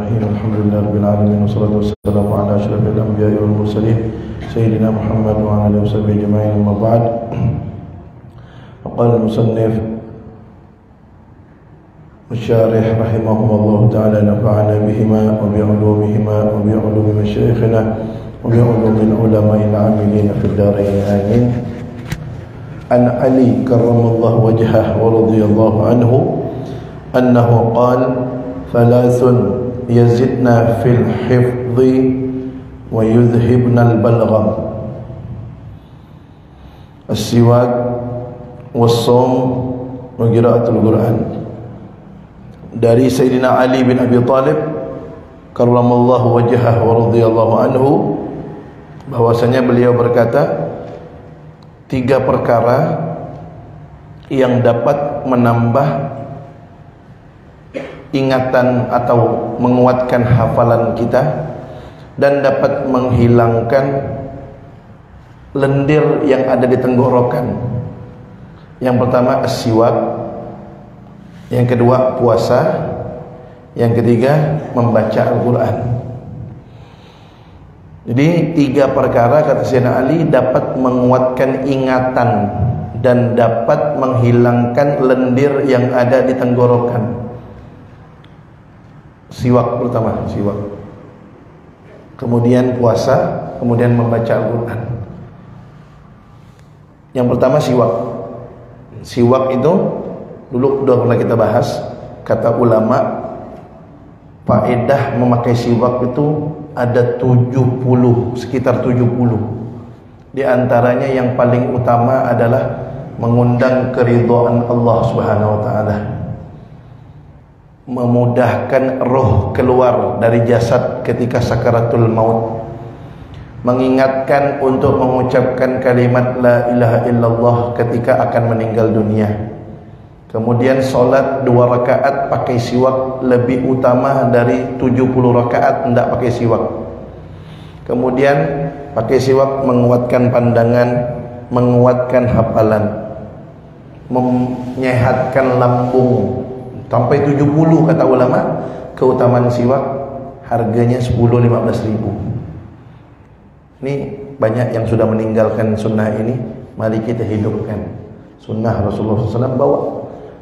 Bismillahirrahmanirrahim. Alhamdulillahirabbil alamin wassalatu wassalamu ala asyrafil anbiya'i wal mursalin sayyidina Muhammad wa ala alihi washabbihi ajma'in. Amma ba'd. Qala al-musannif Musyarih rahimahullah ta'ala nafa'ana bihima wa bi'ulumihima wa bi'ulumi masyayikhina wa bi'ulumil ulama'il amilin fid darain amin. An Ali karramallahu wajhahu wa radiyallahu anhu annahu qala thalathun yazidna fil hifdhi wa yudhibna al-balgham as-siwak was-sawm wa qira'atul Qur'an. Dari Sayyidina Ali bin Abi Talib karramallahu wajhahu wa radiyallahu anhu bahwasanya beliau berkata, 3 perkara yang dapat menambah ingatan atau menguatkan hafalan kita dan dapat menghilangkan lendir yang ada di tenggorokan. Yang pertama as-siwak, yang kedua puasa, yang ketiga membaca Al-Quran. Jadi 3 perkara kata Sayyidina Ali dapat menguatkan ingatan dan dapat menghilangkan lendir yang ada di tenggorokan. Siwak pertama, siwak. Kemudian puasa, kemudian membaca Al-Quran. Yang pertama siwak. Siwak itu dulu sudah pernah kita bahas. Kata ulama, faedah memakai siwak itu ada 70, sekitar 70. Di antaranya yang paling utama adalah mengundang keridhaan Allah Subhanahu wa taala, memudahkan roh keluar dari jasad ketika sakaratul maut, mengingatkan untuk mengucapkan kalimat la ilaha illallah ketika akan meninggal dunia. Kemudian solat 2 rakaat pakai siwak lebih utama dari 70 rakaat tidak pakai siwak. Kemudian pakai siwak menguatkan pandangan, menguatkan hafalan, menyehatkan lambung. Sampai 70 kata ulama. Keutamaan siwak harganya 10-15 ribu. Ini banyak yang sudah meninggalkan sunnah ini. Mari kita hidupkan sunnah Rasulullah SAW. Bawa,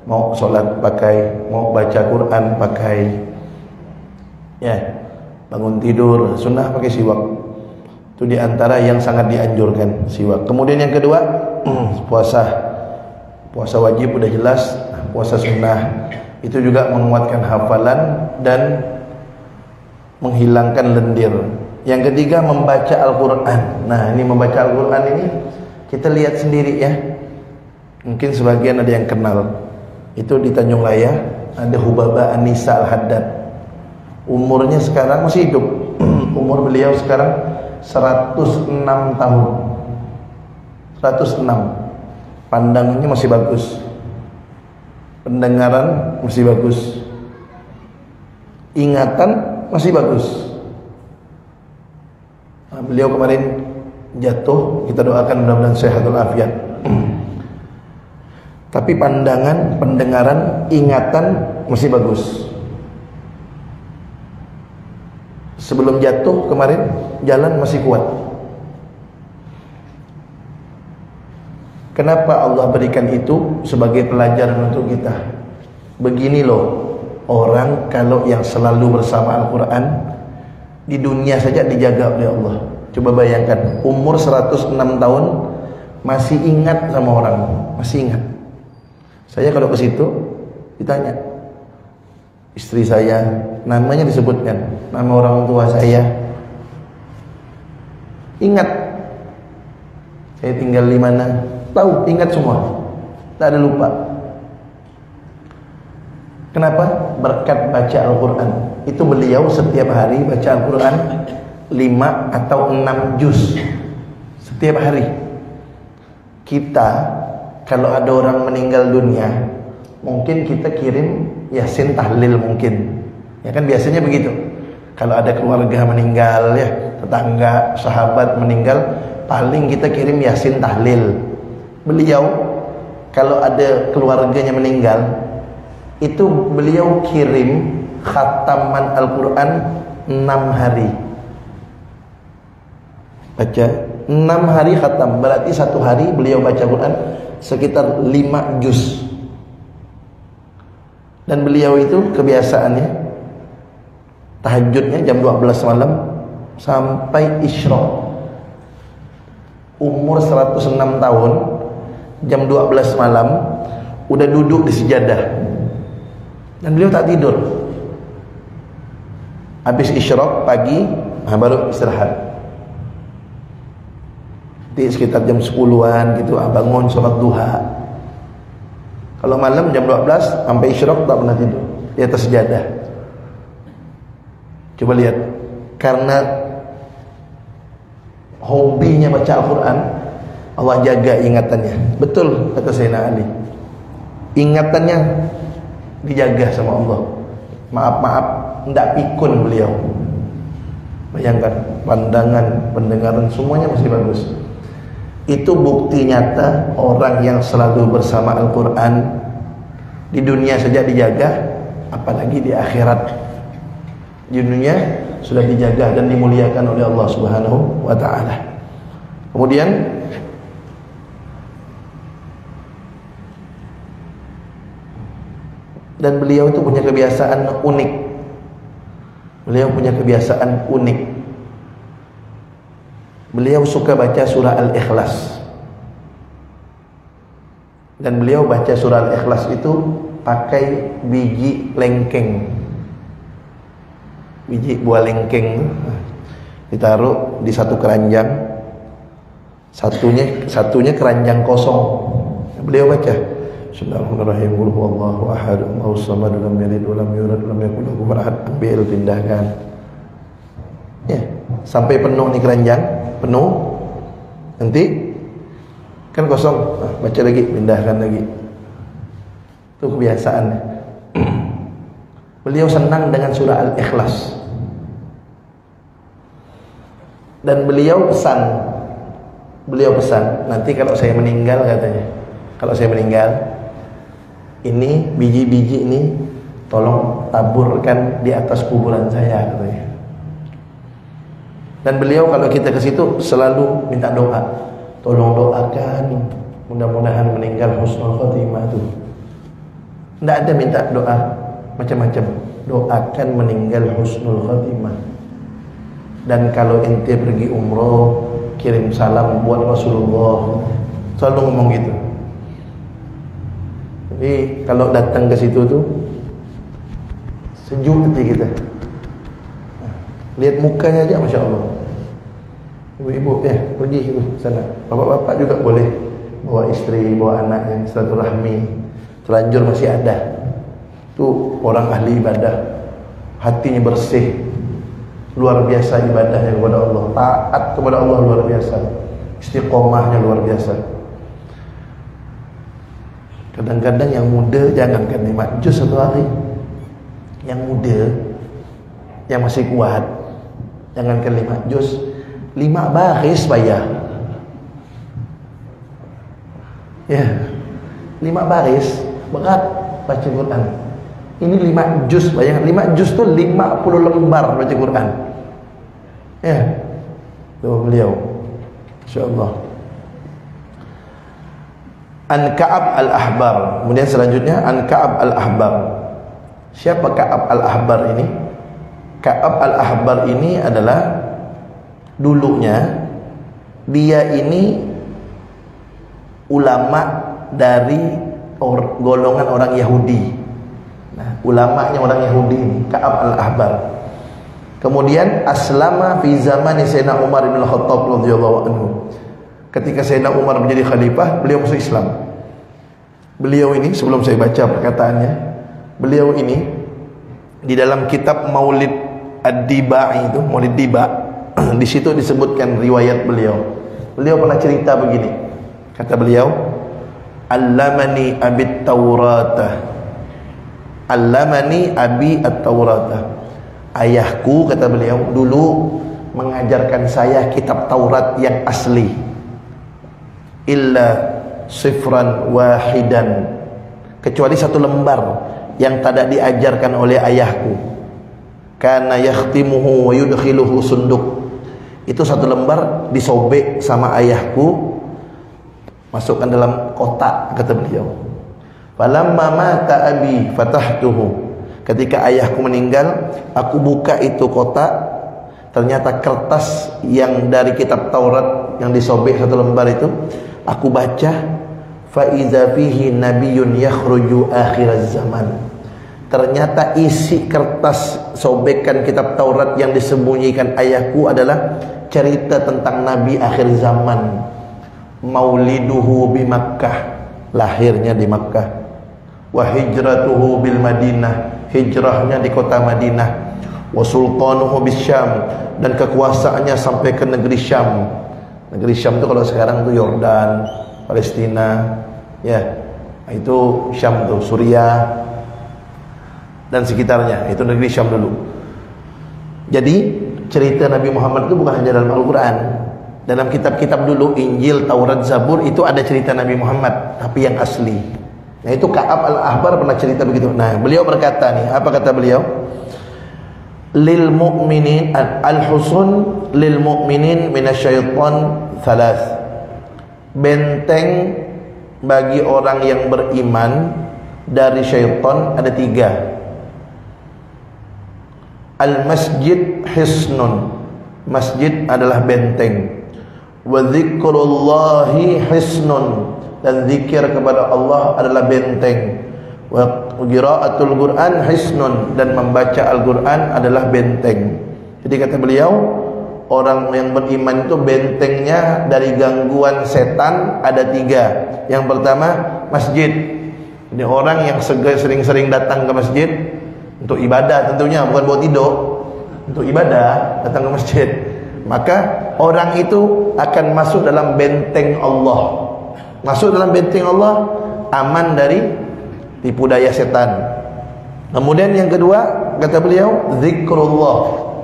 mau sholat pakai, mau baca Quran pakai, ya, bangun tidur sunnah pakai siwak. Itu diantara yang sangat dianjurkan siwak. Kemudian yang kedua puasa. Puasa wajib udah jelas. Puasa sunnah itu juga menguatkan hafalan dan menghilangkan lendir. Yang ketiga membaca Al-Quran. Nah, ini membaca Al-Quran ini kita lihat sendiri ya. Mungkin sebagian ada yang kenal. Itu di Tanjung Laya ada Hubaba Anisa Al-Haddad. Umurnya sekarang masih hidup. Umur beliau sekarang 106 tahun. 106. Pandangannya masih bagus, pendengaran masih bagus, ingatan masih bagus. Nah, beliau kemarin jatuh, kita doakan mudah-mudahan sehat walafiat. Tapi pandangan, pendengaran, ingatan masih bagus. Sebelum jatuh kemarin jalan masih kuat. Kenapa Allah berikan itu sebagai pelajaran untuk kita? Begini loh, orang kalau yang selalu bersama Al-Quran di dunia saja dijaga oleh Allah. Coba bayangkan, umur 106 tahun masih ingat sama orang, masih ingat. Saya kalau ke situ ditanya, istri saya, namanya disebutkan, nama orang tua saya, ingat. Saya tinggal di mana, tahu, ingat semua, tak ada lupa. Kenapa? Berkat baca Al-Quran. Itu beliau setiap hari baca Al-Quran 5 atau 6 juz setiap hari. Kita kalau ada orang meninggal dunia, mungkin kita kirim Yasin tahlil mungkin. Ya kan biasanya begitu. Kalau ada keluarga meninggal ya, tetangga, sahabat meninggal, paling kita kirim Yasin tahlil. Beliau kalau ada keluarganya meninggal, itu beliau kirim khataman Al-Quran 6 hari. Baca 6 hari khatam, berarti 1 hari beliau baca Quran sekitar 5 juz. Dan beliau itu kebiasaannya tahajudnya jam 12 malam sampai isyraq. Umur 106 tahun, jam 12 malam udah duduk di sejadah. Dan beliau tak tidur. Habis isyraq pagi, baru istirahat. Di sekitar jam 10-an gitu, bangun sholat duha. Kalau malam jam 12 sampai isyraq tak pernah tidur di atas sejadah. Coba lihat, karena hobinya baca Al-Quran, Allah jaga ingatannya. Betul kata Sayyidina Ali, ingatannya dijaga sama Allah. Maaf, tidak pikun beliau. Bayangkan, pandangan, pendengaran semuanya masih bagus. Itu bukti nyata orang yang selalu bersama Al-Quran di dunia saja dijaga, apalagi di akhirat. Di dunia sudah dijaga dan dimuliakan oleh Allah Subhanahu wa ta'ala. Kemudian dan beliau itu punya kebiasaan unik. Beliau punya kebiasaan unik. Beliau suka baca surah Al-Ikhlas. Dan beliau baca surah Al-Ikhlas itu pakai biji lengkeng. Biji buah lengkeng ditaruh di satu keranjang. Satunya keranjang kosong. Beliau baca Bismillahirrahmanirrahim. Qul huwallahu ahad, Allahus samad, lam yalid wa lam yulad wa lam yakul lahu kufuwan ahad. Ambil, pindahkan. Ya, sampai penuh nih keranjang, penuh. Nanti kan kosong, baca lagi, pindahkan lagi. Itu kebiasaan. Beliau senang dengan surah Al-Ikhlas. Dan beliau pesan, nanti kalau saya meninggal, katanya, kalau saya meninggal, ini biji-biji ini tolong taburkan di atas kuburan saya, katanya. Dan beliau kalau kita ke situ selalu minta doa, tolong doakan, mudah-mudahan meninggal husnul khotimah itu. Tidak ada minta doa macam-macam, doakan meninggal husnul khotimah. Dan kalau ente pergi umroh, kirim salam buat Rasulullah, selalu ngomong gitu. Jadi kalau datang ke situ tuh sejuk hati kita. Lihat mukanya aja, Masya Allah. Ibu-ibu pergi ke sana. Bapak-bapak juga boleh bawa istri, bawa anak yang silaturahmi. Terlanjur masih ada. Itu orang ahli ibadah, hatinya bersih, luar biasa ibadahnya kepada Allah, taat kepada Allah luar biasa, istiqomahnya luar biasa. Kadang-kadang yang muda, jangankan 5 juz satu hari, yang muda, yang masih kuat, jangankan 5 juz, 5 baris bayar. Ya, 5 baris berat baca Quran. Ini 5 juz, bayangkan 5 juz itu 50 lembar baca Quran. Ya, itu beliau, insyaallah. An Ka'ab al-Ahbar. Kemudian selanjutnya An Ka'ab al-Ahbar. Siapa Ka'ab al-Ahbar ini? Ka'ab al-Ahbar ini adalah dulunya dia ini ulama dari golongan orang Yahudi. Nah, ulamanya orang Yahudi ini, Ka'ab al-Ahbar. Kemudian aslama fi zaman Sayyidina Umar bin Khattab radhiyallahu anhu. Ketika Sayyidina Umar menjadi khalifah, beliau masuk Islam. Beliau ini, sebelum saya baca perkataannya, beliau ini di dalam kitab Maulid Ad-Diba'i itu, Maulid Diba', di situ disebutkan riwayat beliau. Beliau pernah cerita begini. Kata beliau, "Allamani abit Taurata." Allamani abi at-Taurata. Ayahku, kata beliau, dulu mengajarkan saya kitab Taurat yang asli. Illa sifran wahidan, kecuali 1 lembar yang tidak diajarkan oleh ayahku. Kana yakhtimuhu wa yudkhiluhu sunduk. Itu satu lembar disobek sama ayahku, masukkan dalam kotak, kata beliau. Falamma mata abi fatahtuhu. Ketika ayahku meninggal, aku buka itu kotak. Ternyata kertas yang dari kitab Taurat yang disobek satu lembar itu, aku baca, fa iza fihi nabiyyun yakhruju akhiraz zaman. Ternyata isi kertas sobekan kitab Taurat yang disembunyikan ayahku adalah cerita tentang nabi akhir zaman. Mauliduhu bi Makkah, lahirnya di Makkah. Wa hijratuhu bil Madinah, hijrahnya di kota Madinah. Wa sultanuhu bis Syam, dan kekuasaannya sampai ke negeri Syam. Negeri Syam itu kalau sekarang itu Yordan, Palestina, ya. Itu Syam tuh, Suriah dan sekitarnya, itu negeri Syam dulu. Jadi cerita Nabi Muhammad itu bukan hanya dalam Al-Quran. Dalam kitab-kitab dulu, Injil, Taurat, Zabur, itu ada cerita Nabi Muhammad, tapi yang asli. Nah itu Ka'ab al-Ahbar pernah cerita begitu. Nah beliau berkata nih, apa kata beliau? Lil mu'minin al-husun lil mu'minin minasyaitan thalath. Benteng bagi orang yang beriman dari syaitan ada 3. Al-masjid hisnun, masjid adalah benteng. Wa dzikrullahi hisnun, dan zikir kepada Allah adalah benteng. Wa qiraatul Qur'an hisnun, dan membaca Al-Qur'an adalah benteng. Jadi kata beliau, orang yang beriman itu bentengnya dari gangguan setan ada 3. Yang pertama, masjid. Ini orang yang sering-sering datang ke masjid untuk ibadah, tentunya bukan buat tidur, untuk ibadah, datang ke masjid, maka orang itu akan masuk dalam benteng Allah. Masuk dalam benteng Allah, aman dari tipu daya setan. Kemudian yang kedua, kata beliau, zikrullah,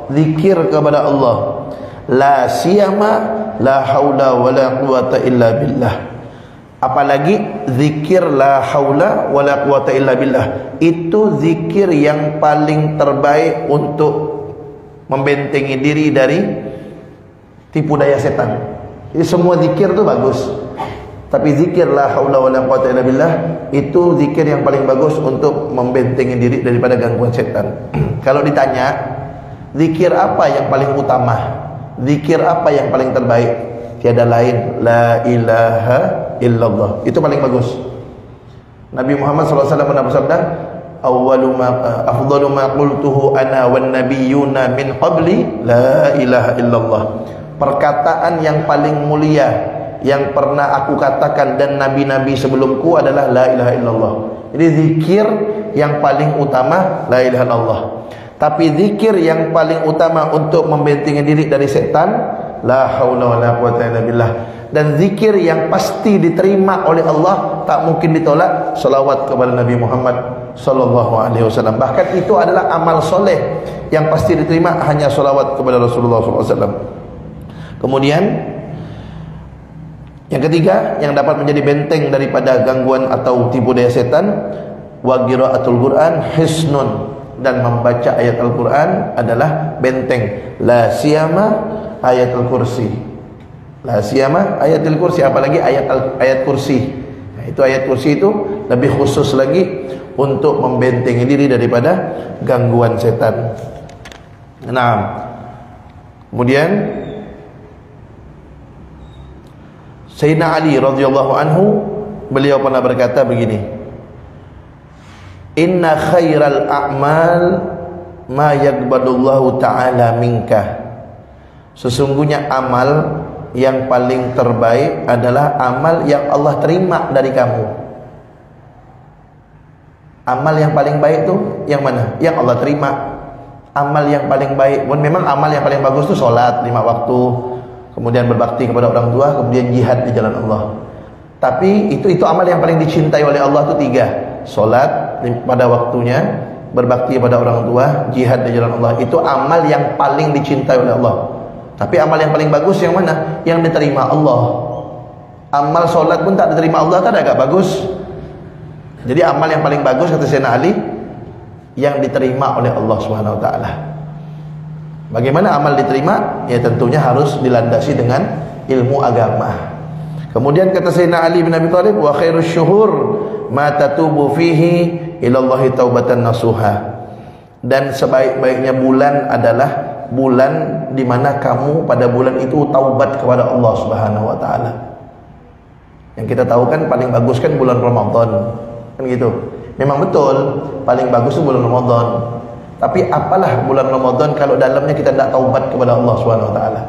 zikir kepada Allah. La siyama la haula wala quwata illa billah. Apalagi zikir la haula wala quwata illa billah, itu zikir yang paling terbaik untuk membentengi diri dari tipu daya setan. Jadi semua zikir itu bagus, tapi zikir la haula wala quwata illa billah itu zikir yang paling bagus untuk membentengi diri daripada gangguan setan. Kalau ditanya zikir apa yang paling utama, zikir apa yang paling terbaik, tiada lain la ilaha illallah, itu paling bagus. Nabi Muhammad SAW pernah bersabda, afdalu ma qultuhu ana wan nabiyyuna min qabli la ilaha illallah. Perkataan yang paling mulia yang pernah aku katakan dan nabi-nabi sebelumku adalah la ilaha illallah. Jadi zikir yang paling utama la ilaha illallah. Tapi zikir yang paling utama untuk membentengi diri dari setan, la haula wala quwata illa billah. Dan zikir yang pasti diterima oleh Allah, tak mungkin ditolak, salawat kepada Nabi Muhammad sallallahu alaihi wasallam. Bahkan itu adalah amal soleh yang pasti diterima, hanya salawat kepada Rasulullah sallallahu alaihi wasallam. Kemudian yang ketiga yang dapat menjadi benteng daripada gangguan atau tipu daya setan, wa qiraatul Qur'an hisnun, dan membaca ayat Al-Quran adalah benteng. La siyama ayatul kursi, la siyama ayatul kursi, apalagi ayat kursi. Nah, itu ayat kursi itu lebih khusus lagi untuk membentengi diri daripada gangguan setan. Nah, kemudian Sayyidina Ali radhiyallahu anhu, beliau pernah berkata begini, inna khairal a'mal ma yaqbadullahu ta'ala minka. Sesungguhnya amal yang paling terbaik adalah amal yang Allah terima dari kamu. Amal yang paling baik itu yang mana? Yang Allah terima. Amal yang paling baik, memang amal yang paling bagus itu sholat 5 waktu, kemudian berbakti kepada orang tua, kemudian jihad di jalan Allah. Tapi itu amal yang paling dicintai oleh Allah itu 3. Sholat pada waktunya, berbakti pada orang tua, jihad di jalan Allah. Itu amal yang paling dicintai oleh Allah. Tapi amal yang paling bagus yang mana? Yang diterima Allah. Amal sholat pun tak diterima Allah, tak ada agak bagus. Jadi amal yang paling bagus kata Sayyidina Ali, yang diterima oleh Allah Subhanahu wa taala. Bagaimana amal diterima? Ya tentunya harus dilandasi dengan ilmu agama. Kemudian kata Sayyidina Ali bin Abi Thalib, wa khairus syuhur ma tatubu fihi ila Allah taubatan nasuha. Dan sebaik-baiknya bulan adalah bulan di mana kamu pada bulan itu taubat kepada Allah Subhanahu wa taala. Yang kita tahu kan paling bagus kan bulan Ramadan. Kan gitu. Memang betul paling bagus itu bulan Ramadan. Tapi apalah bulan Ramadan kalau dalamnya kita tidak taubat kepada Allah Subhanahu wa taala.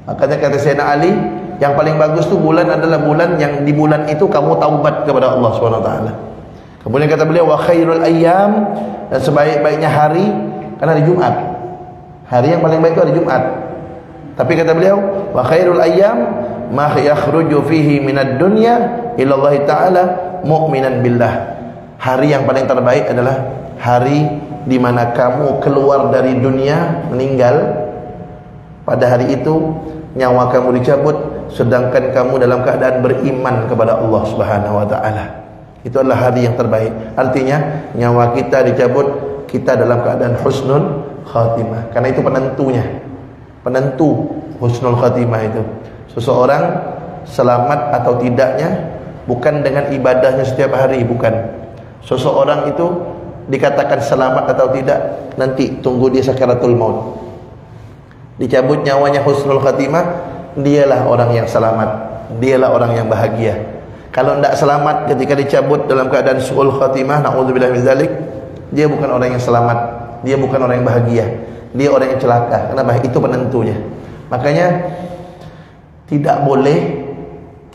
Makanya kata Sayyidina Ali, yang paling bagus tu bulan adalah bulan yang di bulan itu kamu taubat kepada Allah Subhanahu wa taala. Kemudian kata beliau, wa khairul ayyam, dan sebaik-baiknya hari kan hari Jumat. Hari yang paling baik itu hari Jumat. Tapi kata beliau, wa khairul ayyam ma yakhruju fihi minad dunya ila Allah taala mu'minan billah. Hari yang paling terbaik adalah hari di mana kamu keluar dari dunia, meninggal. Pada hari itu nyawa kamu dicabut sedangkan kamu dalam keadaan beriman kepada Allah Subhanahu wa taala. Itu adalah hari yang terbaik. Artinya nyawa kita dicabut, kita dalam keadaan husnul khatimah. Karena itu penentunya. Penentu husnul khatimah itu. Seseorang selamat atau tidaknya bukan dengan ibadahnya setiap hari, bukan. Seseorang itu dikatakan selamat atau tidak nanti tunggu dia sakaratul maut. Dicabut nyawanya husnul khatimah, dialah orang yang selamat, dialah orang yang bahagia. Kalau tidak selamat ketika dicabut dalam keadaan su'ul khatimah, na'udzubillah min dzalik, dia bukan orang yang selamat, dia bukan orang yang bahagia, dia orang yang celaka. Kenapa? Itu penentunya. Makanya tidak boleh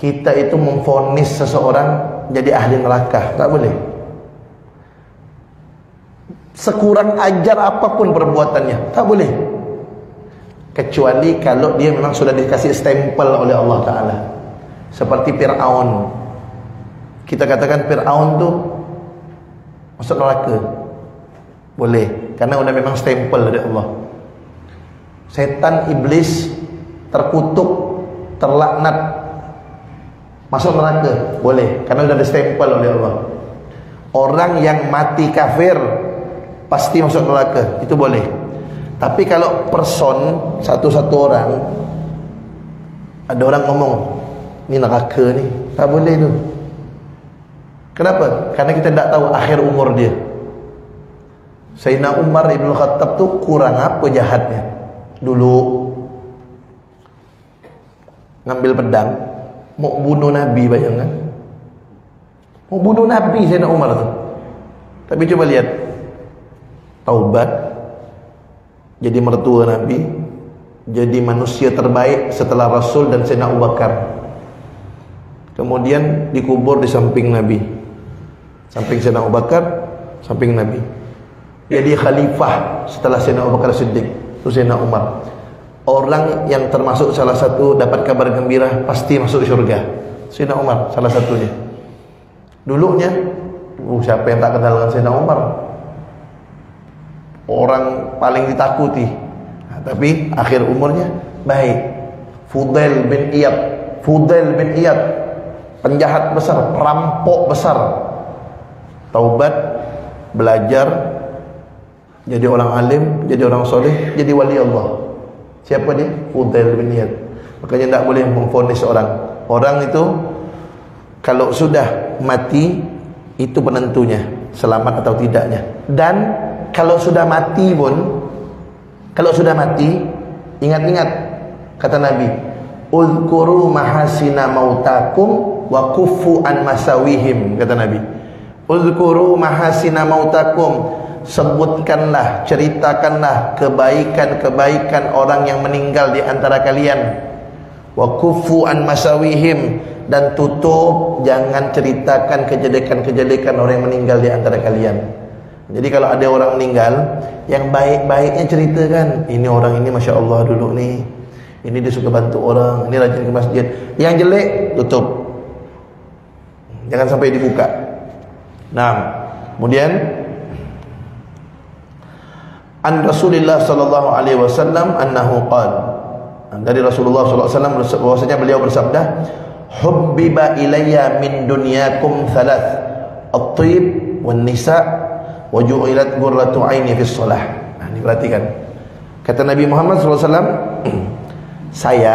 kita itu memvonis seseorang jadi ahli neraka, tak boleh. Sekurang ajar apapun perbuatannya, tak boleh. Kecuali kalau dia memang sudah dikasih stempel oleh Allah Ta'ala. Seperti Fir'aun. Kita katakan Fir'aun tu masuk neraka, boleh, karena sudah memang stempel dari Allah. Setan, iblis terkutuk, terlaknat, masuk neraka, boleh, karena sudah ada stempel oleh Allah. Orang yang mati kafir pasti masuk neraka, itu boleh. Tapi kalau person, satu-satu orang, ada orang ngomong, ini neraka ni, tak boleh tu. Kenapa? Karena kita tidak tahu akhir umur dia. Sayyidina Umar Ibn Khattab tu kurang apa jahatnya. Dulu ngambil pedang, mau bunuh Nabi, bayangkan. Mau bunuh Nabi Sayyidina Umar tu. Tapi coba lihat, taubat, jadi mertua Nabi, jadi manusia terbaik setelah Rasul dan Sayyidina Abu Bakar. Kemudian dikubur di samping Nabi, samping Sayyidina Abu Bakar, samping Nabi. Jadi khalifah setelah Sayyidina Abu Bakar Siddiq, itu Sayyidina Umar. Orang yang termasuk salah satu dapat kabar gembira pasti masuk syurga, Sayyidina Umar salah satunya. Dulunya siapa yang tak kenal dengan Sayyidina Umar? Orang paling ditakuti. Tapi akhir umurnya baik. Fudail bin Iyad, penjahat besar, perampok besar, taubat, belajar, jadi orang alim, jadi orang soleh, jadi wali Allah. Siapa dia? Fudail bin Iyad. Makanya tidak boleh memvonis orang. Orang itu kalau sudah mati, itu penentunya selamat atau tidaknya. Dan kalau sudah mati pun, kalau sudah mati, ingat-ingat kata Nabi, uzkuru mahasina mautakum wa kufu an masawihim, kata Nabi. Uzkuru mahasina mautakum, sebutkanlah, ceritakanlah kebaikan-kebaikan orang yang meninggal di antara kalian. Wa kufu an masawihim, dan tutup, jangan ceritakan kejelekan-kejelekan orang yang meninggal di antara kalian. Jadi kalau ada orang meninggal, yang baik-baiknya ceritakan, ini orang ini Masya Allah dulu nih, ini dia suka bantu orang, ini rajin ke masjid. Yang jelek, tutup, jangan sampai dibuka. Nah, kemudian an Rasulullah sallallahu alaihi wasallam annahu qala, dari Rasulullah sallallahu alaihi wasallam bahwasanya beliau bersabda, hubbiba ilayya min dunyakum thalath, at-thib wan nisa wa ju'ilat qurratu aini fis shalah. Nah, diperhatikan. Kata Nabi Muhammad SAW, saya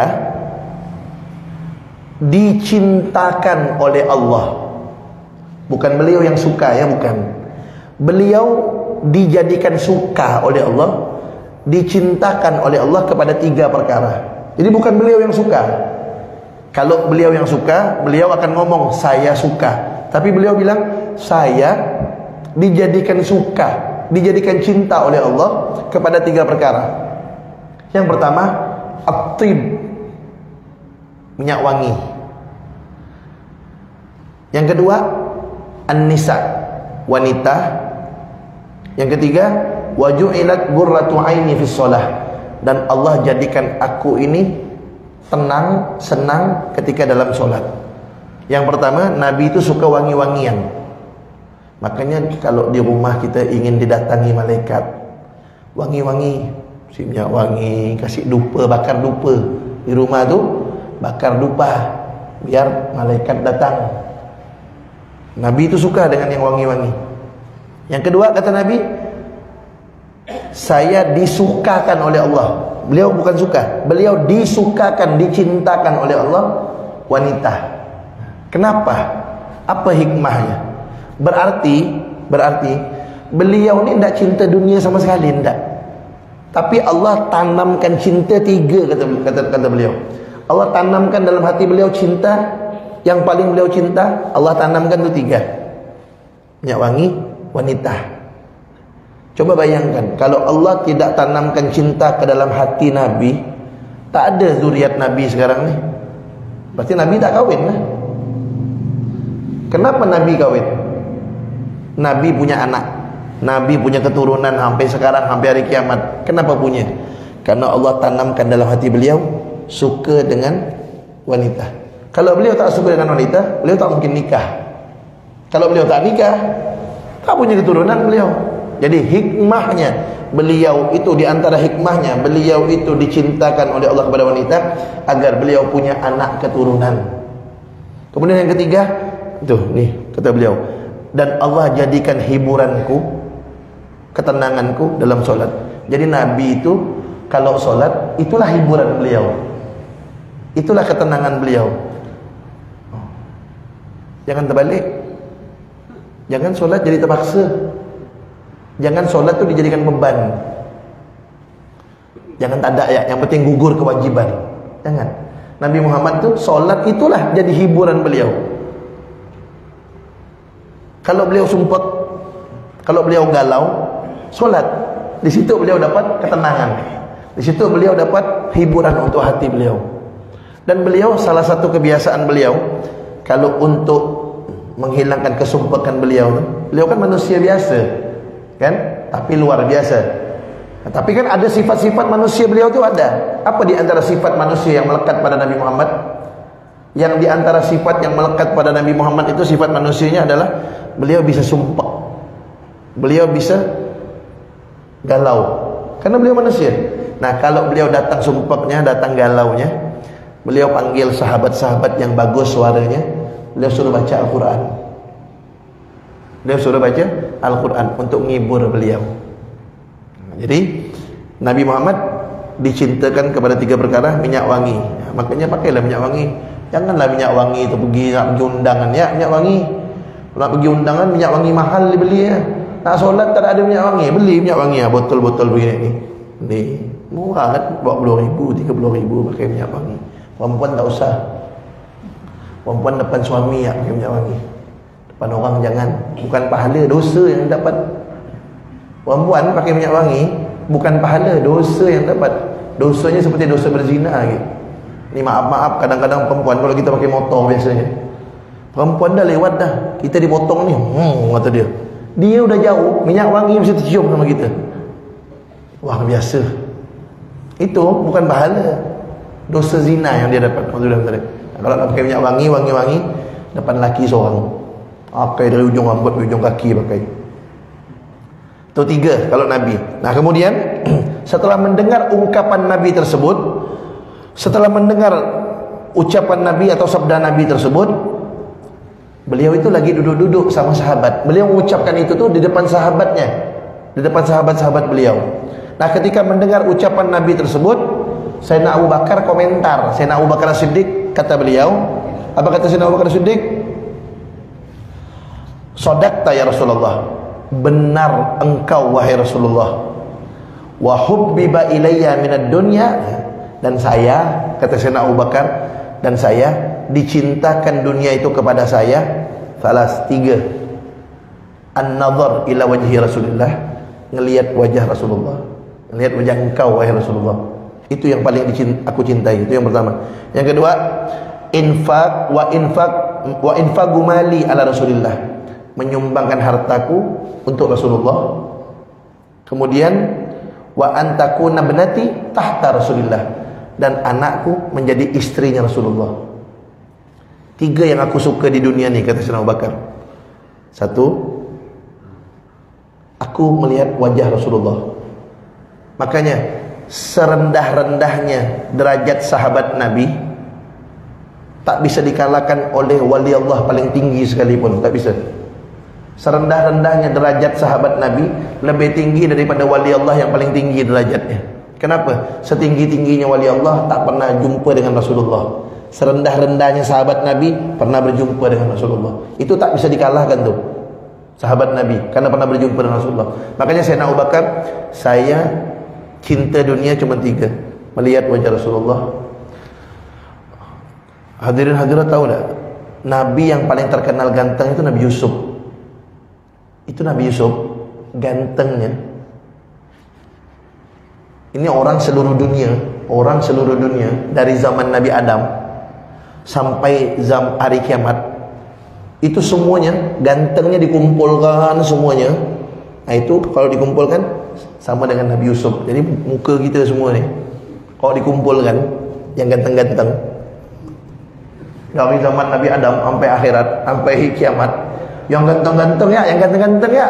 dicintakan oleh Allah. Bukan beliau yang suka ya, bukan. Beliau dijadikan suka oleh Allah, dicintakan oleh Allah kepada 3 perkara. Jadi bukan beliau yang suka. Kalau beliau yang suka, beliau akan ngomong saya suka. Tapi beliau bilang saya dijadikan suka, dijadikan cinta oleh Allah kepada 3 perkara. Yang pertama, at-tib, minyak wangi. Yang kedua, an-nisa, wanita. Yang ketiga, wa ju'ilat qurratu aini fis shalah, dan Allah jadikan aku ini tenang, senang ketika dalam solat. Yang pertama, Nabi itu suka wangi-wangian. Makanya kalau di rumah kita ingin didatangi malaikat, wangi-wangi, si minyak wangi, kasih dupa, bakar dupa di rumah tu, bakar dupa biar malaikat datang. Nabi itu suka dengan yang wangi-wangi. Yang kedua, kata Nabi, saya disukakan oleh Allah. Beliau bukan suka, beliau disukakan, dicintakan oleh Allah wanita. Kenapa? Apa hikmahnya? Berarti beliau ni tidak cinta dunia sama sekali, tidak. Tapi Allah tanamkan cinta 3, kata beliau. Allah tanamkan dalam hati beliau cinta. Yang paling beliau cinta, Allah tanamkan itu 3. Minyak wangi, wanita. Coba bayangkan, kalau Allah tidak tanamkan cinta ke dalam hati Nabi, tak ada zuriat Nabi sekarang ni. Berarti Nabi tak kahwin lah. Kenapa Nabi kahwin? Nabi punya anak, Nabi punya keturunan sampai sekarang, sampai hari kiamat. Kenapa punya? Karena Allah tanamkan dalam hati beliau suka dengan wanita. Kalau beliau tak suka dengan wanita, beliau tak mungkin nikah. Kalau beliau tak nikah, tak punya keturunan beliau. Jadi hikmahnya beliau itu, di antara hikmahnya beliau itu dicintakan oleh Allah kepada wanita agar beliau punya anak keturunan. Kemudian yang ketiga, tuh nih kata beliau, dan Allah jadikan hiburanku, ketenanganku dalam solat. Jadi Nabi itu kalau solat, itulah hiburan beliau, itulah ketenangan beliau. Jangan terbalik. Jangan solat jadi terpaksa. Jangan solat tu dijadikan beban. Jangan tak ada ya, yang penting gugur kewajiban. Jangan. Nabi Muhammad tu solat itulah jadi hiburan beliau. Kalau beliau sumpah, kalau beliau galau, solat. Di situ beliau dapat ketenangan. Di situ beliau dapat hiburan untuk hati beliau. Dan beliau, salah satu kebiasaan beliau, kalau untuk menghilangkan kesumpahan beliau kan manusia biasa, kan? Tapi luar biasa. Nah, tapi kan ada sifat-sifat manusia beliau tu ada. Apa di antara sifat manusia yang melekat pada Nabi Muhammad? Yang di antara sifat yang melekat pada Nabi Muhammad itu, sifat manusianya adalah beliau bisa sumpah, beliau bisa galau, karena beliau manusia. Nah, kalau beliau datang sumpahnya, datang galaunya, beliau panggil sahabat-sahabat yang bagus suaranya, beliau suruh baca Al-Quran. Beliau suruh baca Al-Quran untuk menghibur beliau. Jadi Nabi Muhammad dicintakan kepada 3 perkara, minyak wangi. Makanya pakailah minyak wangi. Janganlah minyak wangi itu pergi nak pergi undangan ya, minyak wangi. Nak pergi undangan minyak wangi mahal dibeli ya. Nak solat tak ada minyak wangi, beli minyak wangi ya, botol-botol begini ni. Murah kan, 20,000, 30,000 pakai minyak wangi. Perempuan tak usah. Perempuan depan suami ya pakai minyak wangi. Depan orang jangan. Bukan pahala, dosa yang dapat. Perempuan pakai minyak wangi bukan pahala, dosa yang dapat. Dosanya seperti dosa berzina gitu. Ni maaf-maaf, kadang-kadang perempuan kalau kita pakai motor biasanya, perempuan dah lewat dah, kita dipotong ni, kata dia. Dia udah jauh, minyak wangi mesti tercium sama kita. Wah, biasa. Itu bukan pahala, dosa zina yang dia dapat. Kalau nak pakai minyak wangi, wangi-wangi depan laki seorang, pakai dari ujung rambut ke ujung kaki pakai. Itu 3 kalau Nabi. Nah, kemudian setelah mendengar ungkapan Nabi tersebut, setelah mendengar ucapan Nabi atau sabda Nabi tersebut, Beliau itu lagi duduk-duduk sama sahabat. Beliau mengucapkan itu tuh di depan sahabatnya, di depan sahabat-sahabat beliau. Nah, ketika mendengar ucapan Nabi tersebut, Sayyidina Abu Bakar komentar. Sayyidina Abu Bakar Siddiq, kata beliau, apa kata Sayyidina Abu Bakar Siddiq? Shadaqta ya Rasulullah, benar engkau wahai Rasulullah. Wa hubbiba ilayya minad dunya, dan saya, kata Sayyidina Abu Bakar, dan saya dicintakan dunia itu kepada saya salas 3. An-nazar ila wajhi Rasulullah, ngelihat wajah Rasulullah, ngelihat wajah engkau wahai Rasulullah. Itu yang paling aku cintai. Itu yang pertama. Yang kedua, infak wa infaqu mali ala Rasulillah, menyumbangkan hartaku untuk Rasulullah. Kemudian wa antakuna benati tahta Rasulillah, dan anakku menjadi istrinya Rasulullah. 3 yang aku suka di dunia ni, kata Sayyidina Abu Bakar. 1, aku melihat wajah Rasulullah. Makanya serendah-rendahnya derajat sahabat Nabi tak bisa dikalahkan oleh wali Allah paling tinggi sekalipun, tak bisa. Serendah-rendahnya derajat sahabat Nabi lebih tinggi daripada wali Allah yang paling tinggi derajatnya. Kenapa? Setinggi-tingginya wali Allah tak pernah jumpa dengan Rasulullah. Serendah-rendahnya sahabat Nabi pernah berjumpa dengan Rasulullah. Itu tak bisa dikalahkan tuh, sahabat Nabi, karena pernah berjumpa dengan Rasulullah. Makanya Sayyidina Abu Bakar, saya cinta dunia cuma 3, melihat wajah Rasulullah. Hadirin hadirat tahu tak, Nabi yang paling terkenal ganteng itu Nabi Yusuf. Itu Nabi Yusuf gantengnya. Ini orang seluruh dunia dari zaman Nabi Adam sampai hari kiamat, itu semuanya gantengnya dikumpulkan semuanya. Nah, itu kalau dikumpulkan sama dengan Nabi Yusuf. Jadi muka kita semua ni kalau dikumpulkan yang ganteng-ganteng dari zaman Nabi Adam sampai akhirat, sampai kiamat, yang ganteng-ganteng ya, yang ganteng-ganteng ya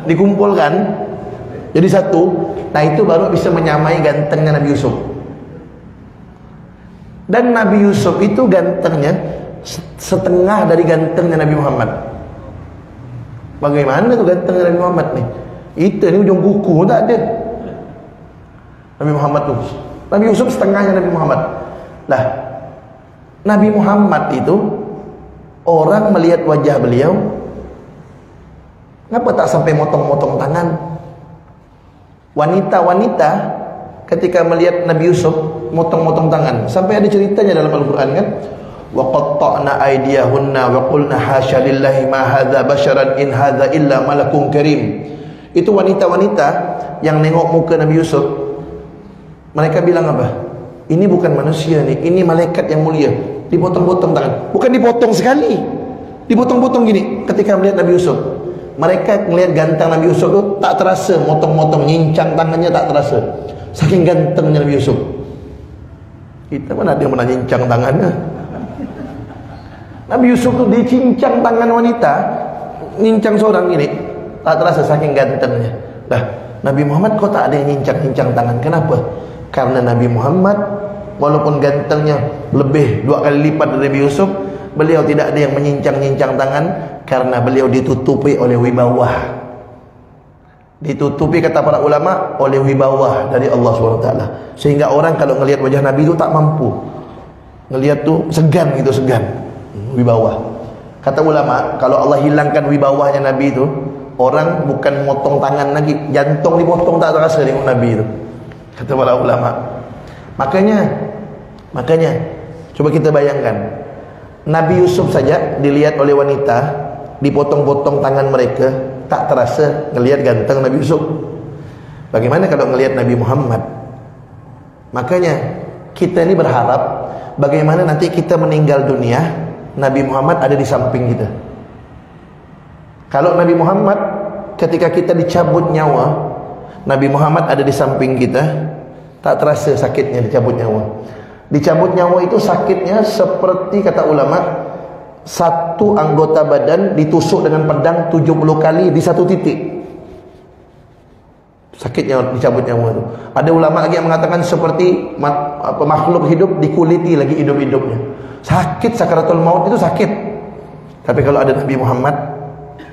dikumpulkan jadi satu. Nah, itu baru bisa menyamai gantengnya Nabi Yusuf. Dan Nabi Yusuf itu gantengnya setengah dari gantengnya Nabi Muhammad. Bagaimana tuh gantengnya Nabi Muhammad nih? Itu ni ujung kuku tak ada Nabi Muhammad tuh. Nabi Yusuf setengahnya Nabi Muhammad. Lah, Nabi Muhammad itu orang melihat wajah beliau, kenapa tak sampai motong-motong tangan? Wanita-wanita ketika melihat Nabi Yusuf motong-motong tangan. Sampai ada ceritanya dalam Al-Quran kan, wa qatta'na aydiyahunna wa qulna hasya lillahi ma hadza basharan in hadza illa malakun karim. Itu wanita-wanita yang nengok muka Nabi Yusuf, mereka bilang apa? Ini bukan manusia nih, ini malaikat yang mulia. Dipotong-potong tangan. Bukan dipotong sekali, dipotong-potong gini. Ketika melihat Nabi Yusuf, mereka melihat ganteng Nabi Yusuf itu tak terasa motong-motong, nyincang tangannya tak terasa, saking gantengnya Nabi Yusuf. Kita mana ada yang pernah nyincang tangannya? Nabi Yusuf tu dicincang tangan wanita, nyincang seorang gini, tak terasa saking gantengnya. Dah, Nabi Muhammad kok tak ada yang nyincang-nyincang tangan? Kenapa? Karena Nabi Muhammad walaupun gantengnya lebih 2 kali lipat dari Nabi Yusuf, beliau tidak ada yang menyincang-nyincang tangan, karena beliau ditutupi oleh wibawah. Ditutupi, kata para ulama, oleh wibawah dari Allah SWT. Sehingga orang kalau ngelihat wajah Nabi itu tak mampu. Ngelihat tu segan gitu, segan. Wibawah. Kata ulama, kalau Allah hilangkan wibawahnya Nabi itu, orang bukan motong tangan lagi, jantung dipotong tak terasa tengok Nabi itu. Kata para ulama. Makanya coba kita bayangkan, Nabi Yusuf saja dilihat oleh wanita, dipotong-potong tangan mereka, tak terasa ngelihat ganteng Nabi Yusuf. Bagaimana kalau ngelihat Nabi Muhammad? Makanya kita ini berharap bagaimana nanti kita meninggal dunia, Nabi Muhammad ada di samping kita. Kalau Nabi Muhammad ketika kita dicabut nyawa, Nabi Muhammad ada di samping kita, tak terasa sakitnya dicabut nyawa. Dicabut nyawa itu sakitnya seperti kata ulama, satu anggota badan ditusuk dengan pedang 70 kali di satu titik. Sakitnya dicabut nyawa itu. Ada ulama lagi yang mengatakan seperti makhluk hidup dikuliti lagi hidup-hidupnya. Sakit sakaratul maut itu sakit. Tapi kalau ada Nabi Muhammad,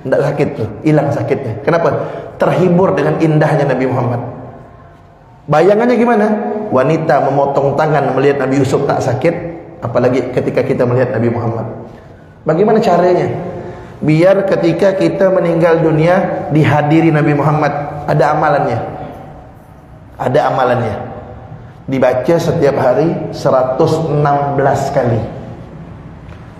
tidak sakit tuh, hilang sakitnya. Kenapa? Terhibur dengan indahnya Nabi Muhammad. Bayangannya gimana? Wanita memotong tangan melihat Nabi Yusuf tak sakit, apalagi ketika kita melihat Nabi Muhammad. Bagaimana caranya? Biar ketika kita meninggal dunia dihadiri Nabi Muhammad. Ada amalannya. Ada amalannya. Dibaca setiap hari 116 kali.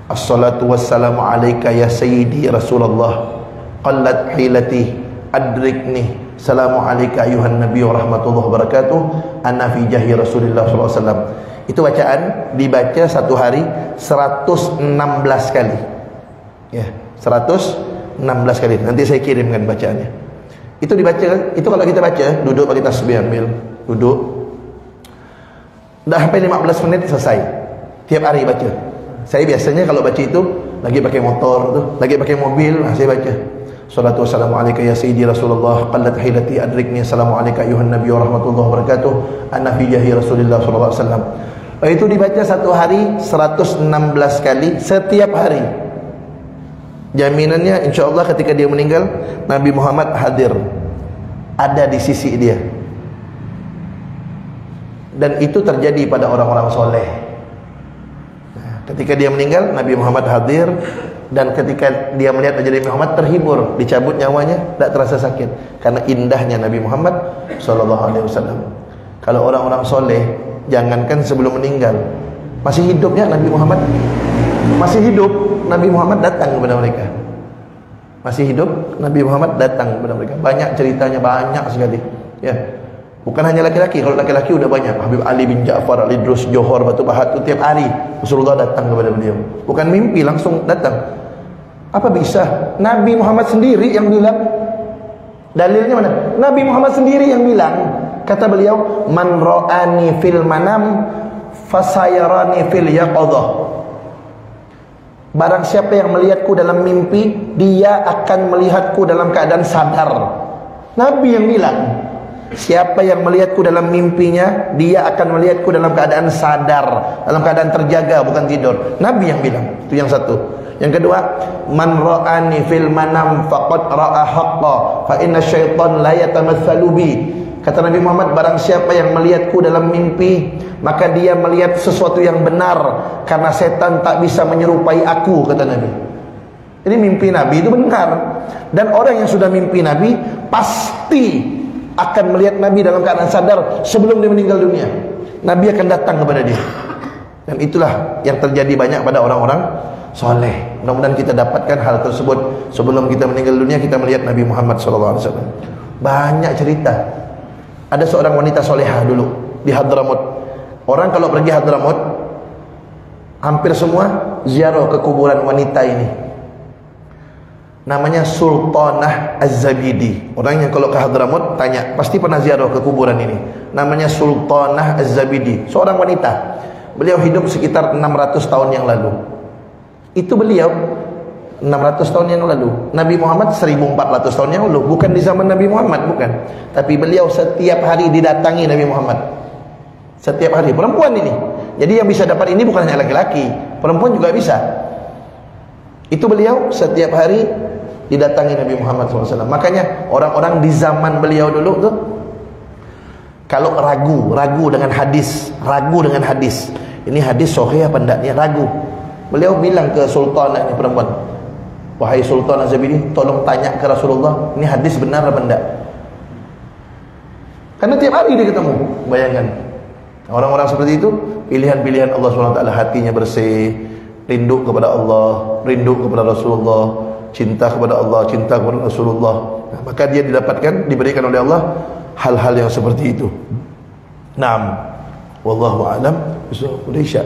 Assalatu wassalamu alaika ya sayyidi Rasulullah, qallat hilati adrikni, salamu alaika ayuhan nabi wa rahmatullahi wa barakatuh, anna fi jahi Rasulullah sallallahu alaihi wasallam. Itu bacaan dibaca satu hari 116 kali. Ya, 116 kali. Nanti saya kirimkan bacaannya. Itu dibaca, itu kalau kita baca, duduk pakai tasbih, ambil duduk. Dah sampai 15 menit selesai. Tiap hari baca. Saya biasanya kalau baca itu lagi pakai motor tuh, lagi pakai mobil, saya baca. Salatu wassalamu alaika ya sayyidi Rasulullah, qallat hilati adrikni, assalamu alayka ayuhan nabi wa rahmatullahi wa barakatuh, anna fi jahi Rasulillah sallallahu alaihi wasallam. Itu dibaca satu hari 116 kali setiap hari. Jaminannya insyaallah ketika dia meninggal Nabi Muhammad hadir, ada di sisi dia. Dan itu terjadi pada orang-orang soleh. Ketika dia meninggal, Nabi Muhammad hadir, dan ketika dia melihat Nabi Muhammad terhibur, dicabut nyawanya, tidak terasa sakit karena indahnya Nabi Muhammad sallallahu alaihi wasallam. Kalau orang-orang soleh, jangankan sebelum meninggal, masih hidupnya Nabi Muhammad, masih hidup Nabi Muhammad datang kepada mereka. Masih hidup Nabi Muhammad datang kepada mereka. Banyak ceritanya, banyak sekali. Ya. Bukan hanya laki-laki, kalau laki-laki udah banyak. Habib Ali bin Ja'far, Ali Drus, Johor, Batu Pahat itu tiap hari Rasulullah datang kepada beliau. Bukan mimpi, langsung datang. Apa bisa? Nabi Muhammad sendiri yang bilang. Dalilnya mana? Nabi Muhammad sendiri yang bilang. Kata beliau, "Man ra'ani fil manam fasayarani fil yaqadhah." Barang siapa yang melihatku dalam mimpi, dia akan melihatku dalam keadaan sadar. Nabi yang bilang. Siapa yang melihatku dalam mimpinya, dia akan melihatku dalam keadaan sadar, dalam keadaan terjaga, bukan tidur. Nabi yang bilang. Itu yang satu. Yang kedua, man ra'ani fil manam faqad ra'a haqqa fa inna syaitan la yatamatsalu bi. Kata Nabi Muhammad, barang siapa yang melihatku dalam mimpi, maka dia melihat sesuatu yang benar, karena setan tak bisa menyerupai aku, kata Nabi. Jadi mimpi Nabi itu benar. Dan orang yang sudah mimpi Nabi pasti akan melihat Nabi dalam keadaan sadar sebelum dia meninggal dunia. Nabi akan datang kepada dia. Dan itulah yang terjadi banyak pada orang-orang soleh. Mudah-mudahan kita dapatkan hal tersebut sebelum kita meninggal dunia, kita melihat Nabi Muhammad SAW. Banyak cerita. Ada seorang wanita solehah dulu di Hadramut. Orang kalau pergi Hadramut, hampir semua ziarah ke kuburan wanita ini. Namanya Sultanah Az-Zabidi. Orang yang kalau ke Hadramut tanya, pasti pernah ziarah ke kuburan ini. Namanya Sultanah Az-Zabidi, seorang wanita. Beliau hidup sekitar 600 tahun yang lalu. Itu beliau 600 tahun yang lalu. Nabi Muhammad 1400 tahun yang lalu. Bukan di zaman Nabi Muhammad, bukan. Tapi beliau setiap hari didatangi Nabi Muhammad. Setiap hari. Perempuan ini. Jadi yang bisa dapat ini bukan hanya laki-laki, perempuan juga bisa. Itu beliau setiap hari didatangi Nabi Muhammad SAW. Makanya orang-orang di zaman beliau dulu tuh, kalau ragu dengan hadis, ini hadis sahih apa enggak, dia ragu. Beliau bilang ke Sultanah ini, perempuan, wahai Sultan Az-Zabidi, tolong tanya ke Rasulullah, ini hadis benar apa enggak. Karena tiap hari dia ketemu. Bayangkan, orang-orang seperti itu, pilihan-pilihan Allah SWT, hatinya bersih, rindu kepada Allah, rindu kepada Rasulullah, cinta kepada Allah, cinta kepada Rasulullah. Nah, maka dia diberikan oleh Allah hal-hal yang seperti itu. Naam. Wallahu a'lam. Udah isya.